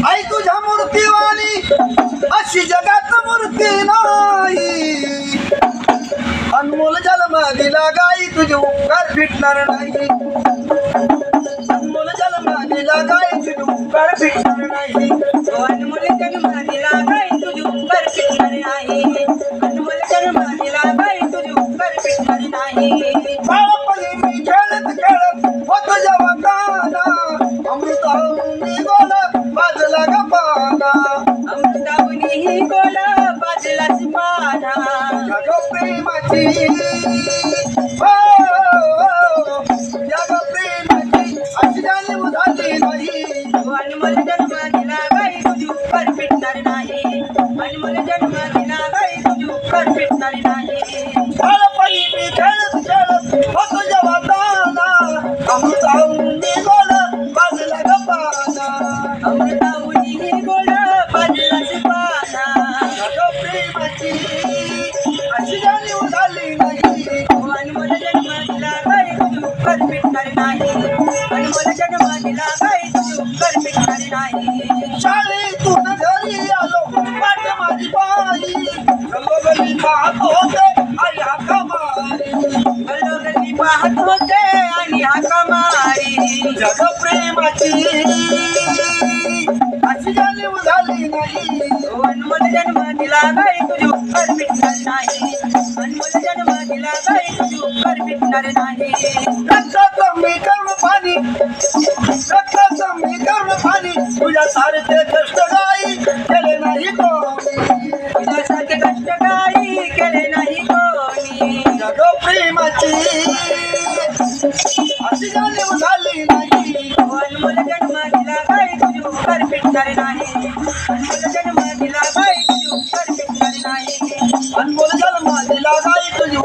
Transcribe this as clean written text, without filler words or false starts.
आई तुझ्या मूर्तीवाणी अशी जगात मूर्ती नाही. अनमोल जन्म दिला गाई तुझे उपकार फिटणार नाही. अनमोल जन्म दिला गाई तुझे उपकार फिटणार नाही. अनमोल जन्म दिला गाई तुझे उपकार फिटणार नाही. अनमोल जन्म दिला गाई तुझे उपकार फिटणार नाही. बाळपणी मी खेळत खेळत होतो जेव्हा गाणा अमृताहून गोड बाजला ग पाना. अमृताहुनी ही गोड बाजलाच पाना. जग प्रेमाची जग प्रेमाची अशी जाणीव झाली नाही. अनमोल जन्म दिला गाई तुझे उपकार फिटणार नाही. अनमोल जन्म दिला गाई तुझे उपकार फिटणार नाही. बाळपणी मी खेळत खेळत होतो जेव्हा गाणा अमृताहून गोड बाजला ग पाना. अमृताहुनी ही गोड बाजलाच पाना. जग प्रेमाची अशी जाणीव झाली नाही. अनमोल जन्म दिला गाई तुझे उपकार फिटणार नाही. अनमोल जन्म दिला गाई तुझे उपकार फिटणार नाही. शाळेतून घरी आलो पाठ माझी बाई गल्लोगल्ली पाहत होते आई हाका मारी. गल्लोगल्ली पाहत होते आणि हाका मारी. जग प्रेमाची अशी जाणीव झाली नाही. अनमोल जन्म दिला गाई तुझे उपकार फिटणार नाही. अनमोल जन्म दिला गाई तुझे उपकार फिटणार नाही. रक्ताचं मी करून पाणी रक्ताचं मी करून पाणी तुझ्या सारखे कष्ट गाई केले नाही कोणी. तुझ्यासारखे कष्ट गाई केले नाही कोणी. जग प्रेमाची अशी जाणीव झाली नाही. अनमोल जन्म दिला गाई तुझे उपकार फिटणार नाही. अनमोल जन्म दिला गाई तुझे उपकार फिटणार नाही. अनमोल जन्म दिला गाई तुझी